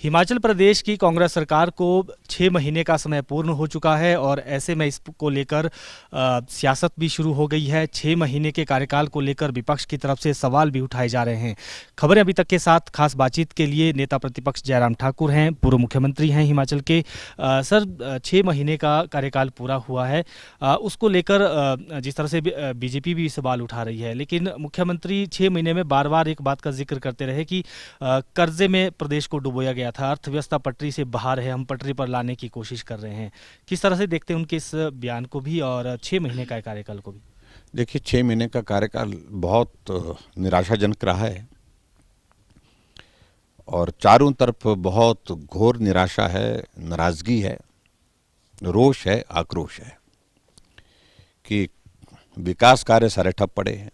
हिमाचल प्रदेश की कांग्रेस सरकार को 6 महीने का समय पूर्ण हो चुका है और ऐसे में इसको लेकर सियासत भी शुरू हो गई है। 6 महीने के कार्यकाल को लेकर विपक्ष की तरफ से सवाल भी उठाए जा रहे हैं। खबरें अभी तक के साथ खास बातचीत के लिए नेता प्रतिपक्ष जयराम ठाकुर हैं, पूर्व मुख्यमंत्री हैं हिमाचल के। सर, 6 महीने का कार्यकाल पूरा हुआ है, उसको लेकर जिस तरह से बीजेपी भी सवाल उठा रही है, लेकिन मुख्यमंत्री 6 महीने में बार बार एक बात का जिक्र करते रहे कि कर्जे में प्रदेश को डुबोया गया था, अर्थव्यवस्था पटरी से बाहर है, हम पटरी पर लाने की कोशिश कर रहे हैं। किस तरह से देखते हैं उनके इस बयान को भी और 6 महीने का कार्यकाल को भी? देखिए, 6 महीने का कार्यकाल बहुत निराशाजनक रहा है और चारों तरफ बहुत घोर निराशा है, नाराजगी है, रोष है, आक्रोश है कि विकास कार्य सारे ठप पड़े हैं।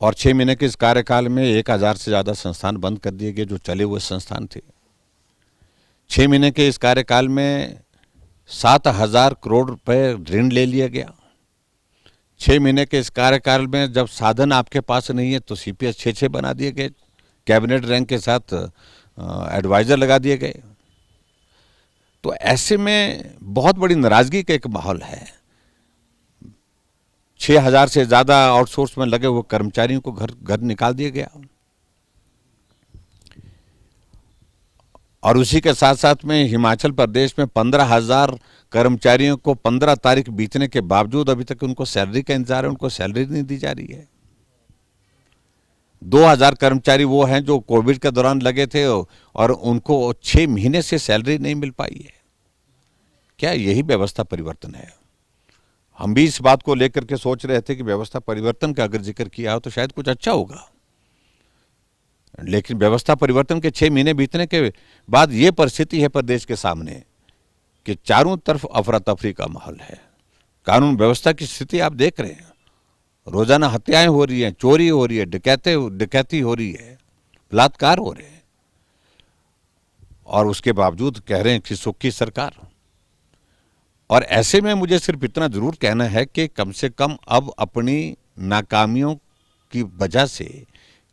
और 6 महीने के इस कार्यकाल में 1000 से ज़्यादा संस्थान बंद कर दिए गए जो चले हुए संस्थान थे। 6 महीने के इस कार्यकाल में 7000 करोड़ रुपए ऋण ले लिया गया। 6 महीने के इस कार्यकाल में जब साधन आपके पास नहीं है तो CPS 6 बना दिए गए, कैबिनेट रैंक के साथ एडवाइजर लगा दिए गए। तो ऐसे में बहुत बड़ी नाराजगी का एक माहौल है। 6000 से ज़्यादा आउटसोर्स में लगे हुए कर्मचारियों को घर निकाल दिया गया और उसी के साथ साथ में हिमाचल प्रदेश में 15,000 कर्मचारियों को 15 तारीख बीतने के बावजूद अभी तक उनको सैलरी का इंतजार है, उनको सैलरी नहीं दी जा रही है। 2000 कर्मचारी वो हैं जो कोविड के दौरान लगे थे और उनको 6 महीने से सैलरी नहीं मिल पाई है। क्या यही व्यवस्था परिवर्तन है? हम भी इस बात को लेकर के सोच रहे थे कि व्यवस्था परिवर्तन का अगर जिक्र किया हो तो शायद कुछ अच्छा होगा, लेकिन व्यवस्था परिवर्तन के 6 महीने बीतने के बाद ये परिस्थिति है प्रदेश के सामने कि चारों तरफ अफरा तफरी का माहौल है। कानून व्यवस्था की स्थिति आप देख रहे हैं, रोजाना हत्याएं हो रही हैं, चोरी हो रही है, डकैती हो रही है, बलात्कार हो रहे हैं और उसके बावजूद कह रहे हैं कि सुख की सरकार। और ऐसे में मुझे सिर्फ इतना जरूर कहना है कि कम से कम अब अपनी नाकामियों की वजह से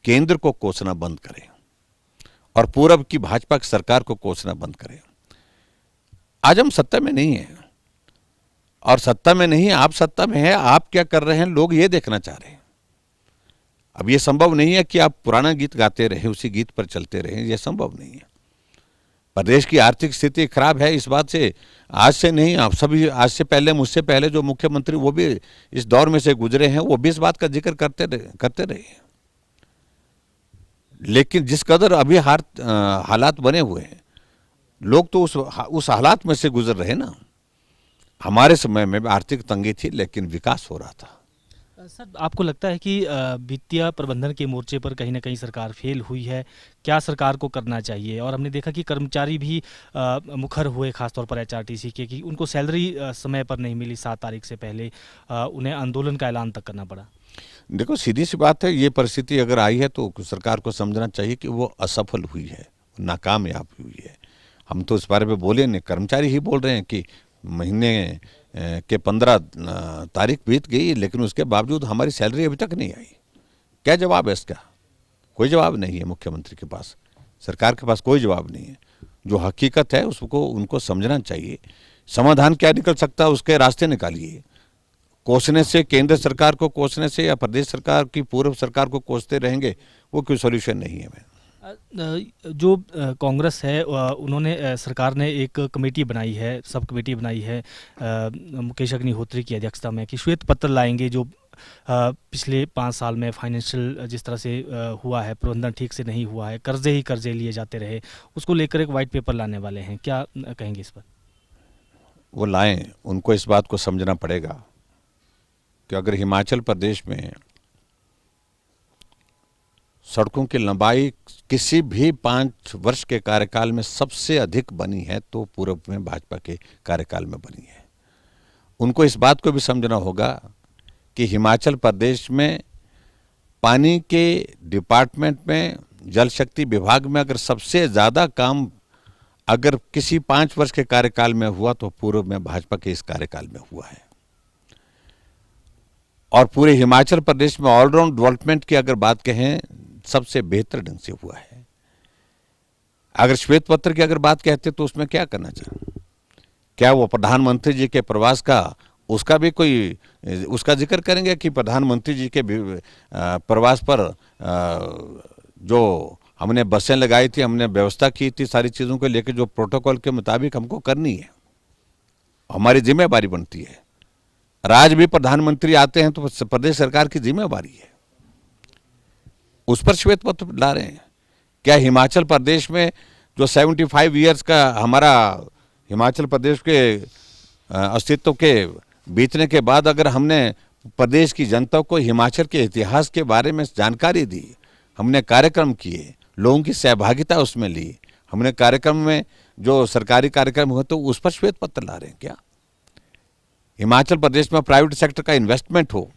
केंद्र को कोसना बंद करें और पूर्व की भाजपा की सरकार को कोसना बंद करें। आज हम सत्ता में नहीं हैं और सत्ता में नहीं, आप सत्ता में हैं, आप क्या कर रहे हैं लोग ये देखना चाह रहे हैं। अब ये संभव नहीं है कि आप पुराना गीत गाते रहें, उसी गीत पर चलते रहें, यह संभव नहीं है। प्रदेश की आर्थिक स्थिति खराब है, इस बात से आज से नहीं, आप सभी आज से पहले, मुझसे पहले जो मुख्यमंत्री वो भी इस दौर में से गुजरे हैं, वो भी इस बात का जिक्र करते रहे। लेकिन जिस कदर अभी हालात बने हुए हैं, लोग तो उस हालात में से गुजर रहे ना। हमारे समय में आर्थिक तंगी थी लेकिन विकास हो रहा था। सर, आपको लगता है कि वित्तीय प्रबंधन के मोर्चे पर कहीं ना कहीं सरकार फेल हुई है? क्या सरकार को करना चाहिए? और हमने देखा कि कर्मचारी भी मुखर हुए, खासतौर पर HRTC के, कि उनको सैलरी समय पर नहीं मिली 7 तारीख से पहले, उन्हें आंदोलन का ऐलान तक करना पड़ा। देखो, सीधी सी बात है, ये परिस्थिति अगर आई है तो सरकार को समझना चाहिए कि वो असफल हुई है, नाकामयाब हुई है। हम तो इस बारे में बोले नहीं, कर्मचारी ही बोल रहे हैं कि महीने के 15 तारीख बीत गई लेकिन उसके बावजूद हमारी सैलरी अभी तक नहीं आई। क्या जवाब है इसका? कोई जवाब नहीं है मुख्यमंत्री के पास, सरकार के पास कोई जवाब नहीं है। जो हकीकत है उसको उनको समझना चाहिए। समाधान क्या निकल सकता है उसके रास्ते निकालिए। कोसने से, केंद्र सरकार को कोसने से या प्रदेश सरकार की पूर्व सरकार को कोसते रहेंगे, वो कोई सॉल्यूशन नहीं है। जो कांग्रेस है, उन्होंने, सरकार ने एक कमेटी बनाई है, सब कमेटी बनाई है मुकेश अग्निहोत्री की अध्यक्षता में, कि श्वेत पत्र लाएंगे जो पिछले 5 साल में फाइनेंशियल जिस तरह से हुआ है, प्रबंधन ठीक से नहीं हुआ है, कर्जे ही कर्जे लिए जाते रहे, उसको लेकर एक वाइट पेपर लाने वाले हैं। क्या कहेंगे इस पर? वो लाएं, उनको इस बात को समझना पड़ेगा कि अगर हिमाचल प्रदेश में सड़कों की लंबाई किसी भी 5 वर्ष के कार्यकाल में सबसे अधिक बनी है तो पूर्व में भाजपा के कार्यकाल में बनी है। उनको इस बात को भी समझना होगा कि हिमाचल प्रदेश में पानी के डिपार्टमेंट में, जल शक्ति विभाग में अगर सबसे ज़्यादा काम अगर किसी 5 वर्ष के कार्यकाल में हुआ तो पूर्व में भाजपा के इस कार्यकाल में हुआ है। और पूरे हिमाचल प्रदेश में ऑलराउंड डेवलपमेंट की अगर बात कहें, सबसे बेहतर ढंग से हुआ है। अगर श्वेत पत्र की अगर बात कहते तो उसमें क्या करना चाहिए? क्या वो प्रधानमंत्री जी के प्रवास का उसका भी कोई उसका जिक्र करेंगे कि प्रधानमंत्री जी के प्रवास पर जो हमने बसें लगाई थी, हमने व्यवस्था की थी, सारी चीज़ों को लेकर जो प्रोटोकॉल के मुताबिक हमको करनी है, हमारी जिम्मेवारी बनती है। आज भी प्रधानमंत्री आते हैं तो प्रदेश सरकार की जिम्मेवारी है, उस पर श्वेत पत्र ला रहे हैं। क्या हिमाचल प्रदेश में जो 75 ईयर्स का हमारा हिमाचल प्रदेश के अस्तित्व के बीतने के बाद अगर हमने प्रदेश की जनता को हिमाचल के इतिहास के बारे में जानकारी दी, हमने कार्यक्रम किए, लोगों की सहभागिता उसमें ली, हमने कार्यक्रम में जो सरकारी कार्यक्रम हुए तो उस पर श्वेत पत्र ला रहे हैं क्या? हिमाचल प्रदेश में प्राइवेट सेक्टर का इन्वेस्टमेंट हो,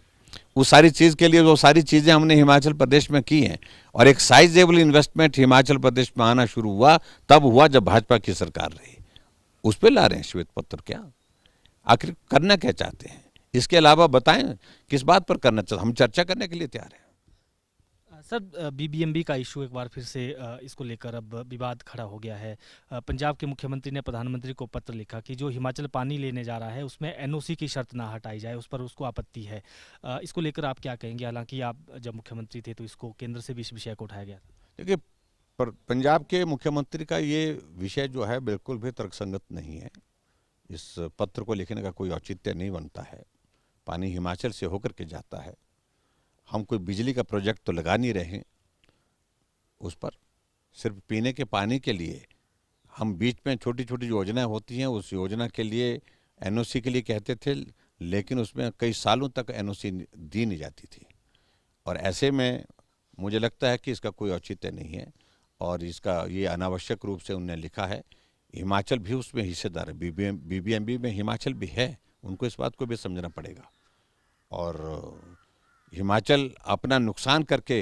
उस सारी चीज़ के लिए जो सारी चीज़ें हमने हिमाचल प्रदेश में की हैं, और एक साइजेबल इन्वेस्टमेंट हिमाचल प्रदेश में आना शुरू हुआ तब हुआ जब भाजपा की सरकार रही, उस पर ला रहे हैं श्वेत पत्र क्या? आखिर करना क्या चाहते हैं? इसके अलावा बताएं किस बात पर करना चाहते, हम चर्चा करने के लिए तैयार हैं। सर, बीबीएमबी का इशू एक बार फिर से इसको लेकर अब विवाद खड़ा हो गया है। पंजाब के मुख्यमंत्री ने प्रधानमंत्री को पत्र लिखा कि जो हिमाचल पानी लेने जा रहा है उसमें एनओसी की शर्त ना हटाई जाए, उस पर उसको आपत्ति है। इसको लेकर आप क्या कहेंगे? हालांकि आप जब मुख्यमंत्री थे तो इसको केंद्र से भी इस विषय को उठाया गया था। देखिए, पंजाब के मुख्यमंत्री का ये विषय जो है बिल्कुल भी तर्कसंगत नहीं है। इस पत्र को लिखने का कोई औचित्य नहीं बनता है। पानी हिमाचल से होकर के जाता है, हम कोई बिजली का प्रोजेक्ट तो लगा नहीं रहे हैं उस पर, सिर्फ पीने के पानी के लिए हम बीच में छोटी छोटी योजनाएं होती हैं, उस योजना के लिए एनओसी के लिए कहते थे, लेकिन उसमें कई सालों तक एनओसी दी नहीं जाती थी। और ऐसे में मुझे लगता है कि इसका कोई औचित्य नहीं है, और इसका ये अनावश्यक रूप से उन्होंने लिखा है। हिमाचल भी उसमें हिस्सेदार है, बीबीएमबी में हिमाचल भी है, उनको इस बात को भी समझना पड़ेगा। और हिमाचल अपना नुकसान करके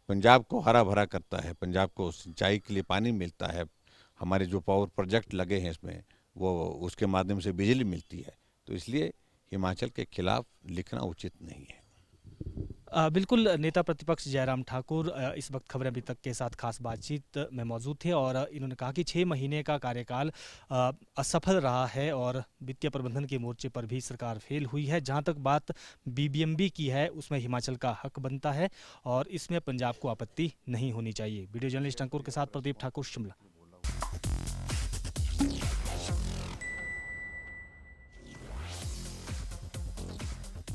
पंजाब को हरा भरा करता है, पंजाब को सिंचाई के लिए पानी मिलता है, हमारे जो पावर प्रोजेक्ट लगे हैं इसमें वो उसके माध्यम से बिजली मिलती है, तो इसलिए हिमाचल के खिलाफ लिखना उचित नहीं है। बिल्कुल, नेता प्रतिपक्ष जयराम ठाकुर इस वक्त खबर अभी तक के साथ खास बातचीत में मौजूद थे और इन्होंने कहा कि 6 महीने का कार्यकाल असफल रहा है और वित्तीय प्रबंधन के मोर्चे पर भी सरकार फेल हुई है। जहां तक बात बीबीएमबी की है उसमें हिमाचल का हक बनता है और इसमें पंजाब को आपत्ति नहीं होनी चाहिए। वीडियो जर्नलिस्ट अंकुर के साथ प्रदीप ठाकुर, शिमला।